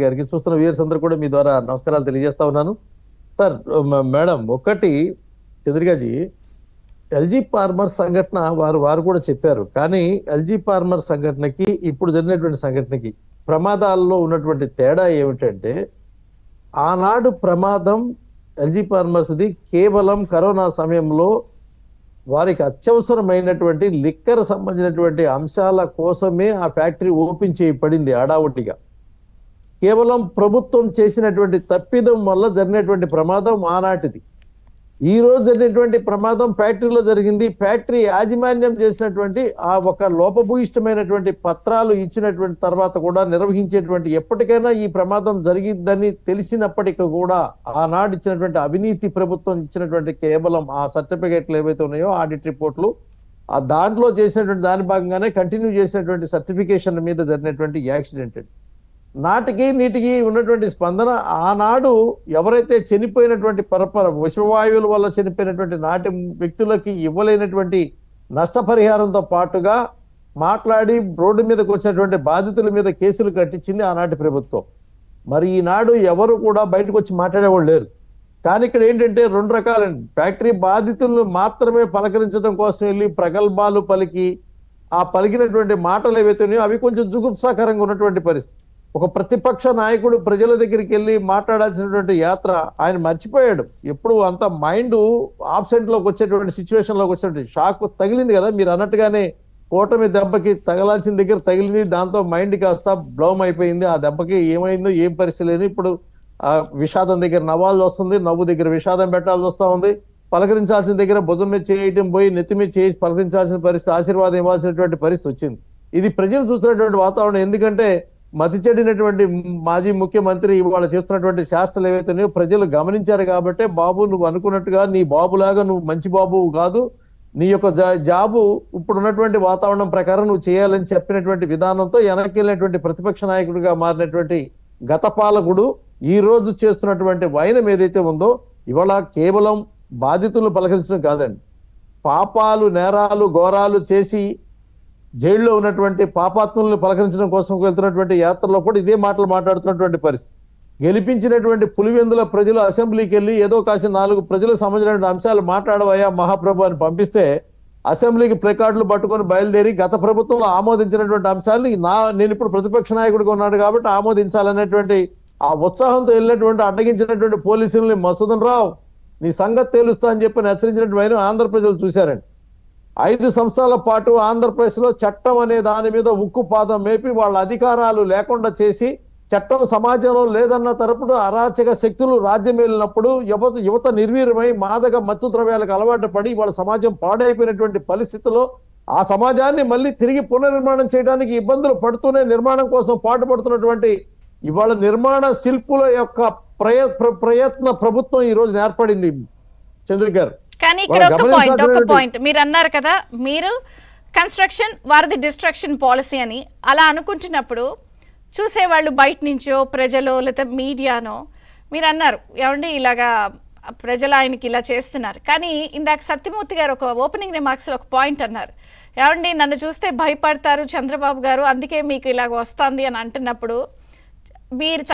చంద్రమూర్తి గారికి, చూస్తున్న వ్యూయర్స్ అందరూ కూడా మీ ద్వారా నమస్కారాలు తెలియజేస్తా ఉన్నాను. సార్, మేడం, ఒకటి చంద్రికాజీ, ఎల్జీ ఫార్మర్ సంఘటన వారు కూడా చెప్పారు. కానీ ఎల్జీ ఫార్మర్ సంఘటనకి ఇప్పుడు జరిగినటువంటి సంఘటనకి ప్రమాదాల్లో ఉన్నటువంటి తేడా ఏమిటంటే, ఆనాడు ప్రమాదం ఎల్జీ ఫార్మర్స్ది కేవలం కరోనా సమయంలో వారికి అత్యవసరమైనటువంటి లిక్కర్ సంబంధించినటువంటి అంశాల కోసమే ఆ ఫ్యాక్టరీ ఓపెన్ చేయబడింది హడావుడిగా. కేవలం ప్రభుత్వం చేసినటువంటి తప్పిదం వల్ల జరిగినటువంటి ప్రమాదం ఆనాటిది. ఈ రోజు జరిగినటువంటి ప్రమాదం ఫ్యాక్టరీలో జరిగింది. ఫ్యాక్టరీ యాజమాన్యం చేసినటువంటి ఆ ఒక లోపభూయిష్టమైనటువంటి పత్రాలు ఇచ్చినటువంటి తర్వాత కూడా నిర్వహించేటువంటి, ఎప్పటికైనా ఈ ప్రమాదం జరిగిద్దని తెలిసినప్పటికీ కూడా ఆనాడు ఇచ్చినటువంటి అవినీతి ప్రభుత్వం ఇచ్చినటువంటి కేవలం ఆ సర్టిఫికేట్లు ఏవైతే ఉన్నాయో, ఆడిట్ రిపోర్ట్లు, ఆ దాంట్లో చేసినటువంటి దాని భాగంగానే కంటిన్యూ చేసినటువంటి సర్టిఫికేషన్ మీద జరిగినటువంటి యాక్సిడెంట్. నాటికి నీటికి ఉన్నటువంటి స్పందన, ఆనాడు ఎవరైతే చనిపోయినటువంటి విషవాయువుల వల్ల చనిపోయినటువంటి నాటి వ్యక్తులకి ఇవ్వలేనటువంటి నష్టపరిహారంతో పాటుగా మాట్లాడి రోడ్డు మీదకి వచ్చినటువంటి బాధితుల మీద కేసులు కట్టించింది ఆనాటి ప్రభుత్వం. మరి ఈనాడు ఎవరు కూడా బయటకు వచ్చి మాట్లాడేవాళ్ళు లేరు. కానీ ఇక్కడ ఏంటంటే రెండు రకాలండి. ఫ్యాక్టరీ బాధితులను మాత్రమే పలకరించడం కోసం వెళ్ళి ప్రగల్భాలు పలికి, ఆ పలికినటువంటి మాటలు ఏవైతే ఉన్నాయో అవి కొంచెం జుగుప్సాకరంగా ఉన్నటువంటి పరిస్థితి. ఒక ప్రతిపక్ష నాయకుడు ప్రజల దగ్గరికి వెళ్ళి మాట్లాడాల్సినటువంటి యాత్ర ఆయన మర్చిపోయాడు. ఎప్పుడు అంత మైండ్ ఆబ్సెంట్ లోకి వచ్చేటువంటి సిచ్యువేషన్ లోకి వచ్చేటువంటి షాక్ తగిలింది కదా. మీరు అన్నట్టుగానే కూటమి దెబ్బకి తగలాల్సిన దగ్గర తగిలింది, దాంతో మైండ్ కాస్త బ్లౌమ్ అయిపోయింది. ఆ దెబ్బకి ఏమైందో ఏం పరిస్థితి లేదు. ఇప్పుడు ఆ విషాదం దగ్గర నవ్వాల్సి వస్తుంది, నవ్వు దగ్గర విషాదం పెట్టాల్సి వస్తూ ఉంది. పలకరించాల్సిన దగ్గర భుజం మీద చేయటం పోయి నెత్తి మీద చేసి పలకరించాల్సిన పరిస్థితి, ఆశీర్వాదం ఇవ్వాల్సినటువంటి పరిస్థితి వచ్చింది. ఇది ప్రజలు చూస్తున్నటువంటి వాతావరణం. ఎందుకంటే మతి చెడినటువంటి మాజీ ముఖ్యమంత్రి ఇవాళ చేస్తున్నటువంటి శాస్త్రాలు ఏవైతే ఉన్నాయో ప్రజలు గమనించారు కాబట్టి, బాబు నువ్వు అనుకున్నట్టుగా నీ బాబులాగా నువ్వు మంచి బాబు కాదు, నీ యొక్క జాబు ఇప్పుడు ఉన్నటువంటి వాతావరణం ప్రకారం నువ్వు చేయాలని చెప్పినటువంటి విధానంతో వెనక్కి వెళ్ళినటువంటి ప్రతిపక్ష నాయకుడిగా మారినటువంటి గత పాలకుడు ఈ రోజు చేస్తున్నటువంటి వైనం ఏదైతే ఉందో, ఇవాళ కేవలం బాధితులను పలకరించడం కాదండి, పాపాలు నేరాలు ఘోరాలు చేసి జైల్లో ఉన్నటువంటి పాపాత్ములను పలకరించడం కోసం వెళ్తున్నటువంటి యాత్రలో కూడా ఇదే మాటలు మాట్లాడుతున్నటువంటి పరిస్థితి. గెలిపించినటువంటి పులివెందుల ప్రజలు అసెంబ్లీకి వెళ్ళి ఏదో కాసి 4 ప్రజలకు సంబంధించినటువంటి అంశాలు మాట్లాడవయ్యా మహాప్రభు అని పంపిస్తే, అసెంబ్లీకి ప్లకార్డులు పట్టుకొని బయలుదేరి గత ప్రభుత్వంలో ఆమోదించినటువంటి అంశాలని నేను ఇప్పుడు ప్రతిపక్ష నాయకుడిగా ఉన్నాడు కాబట్టి ఆమోదించాలనేటువంటి ఆ ఉత్సాహంతో వెళ్ళినటువంటి అడ్డగించినటువంటి పోలీసుల్ని, మసూదన్ రావు నీ సంగతి తేలుస్తా అని చెప్పి హెచ్చరించినటువంటి ఆంధ్ర ప్రజలు చూశారండి. 5 సంవత్సరాల పాటు ఆంధ్రప్రదేశ్ లో చట్టం అనే దాని మీద ఉక్కు పాదం మేపి వాళ్ళ అధికారాలు లేకుండా చేసి, చట్టం సమాజంలో లేదన్న తరపుడు అరాచక శక్తులు రాజ్యం వెళ్ళినప్పుడు యువత నిర్వీర్యమై మాదక మత్తు ద్రవ్యాలకు అలవాటు పడి వాళ్ళ సమాజం పాడైపోయినటువంటి పరిస్థితిలో ఆ సమాజాన్ని మళ్ళీ తిరిగి పునర్నిర్మాణం చేయడానికి ఇబ్బందులు పడుతూనే నిర్మాణం కోసం పాటుపడుతున్నటువంటి ఇవాళ నిర్మాణ శిల్పుల యొక్క ప్రయత్న ప్రభుత్వం ఈ రోజు ఏర్పడింది చంద్రిక గారు. కానీ ఇక్కడ ఒక పాయింట్ మీరు అన్నారు కదా, మీరు కన్స్ట్రక్షన్ వారిది డిస్ట్రక్షన్ పాలసీ అని అలా అనుకుంటున్నప్పుడు చూసేవాళ్ళు బయట నుంచో ప్రజలు లేదా మీడియానో మీరు అన్నారు ఏమండి ఇలాగా ప్రజలు ఆయనకి ఇలా చేస్తున్నారు. కానీ ఇందాక సత్యమూర్తి గారు ఒక ఓపెనింగ్ రిమార్క్స్లో ఒక పాయింట్ అన్నారు, ఏమండి నన్ను చూస్తే భయపడతారు చంద్రబాబు గారు అందుకే మీకు ఇలాగ వస్తుంది అని అంటున్నప్పుడు మీరు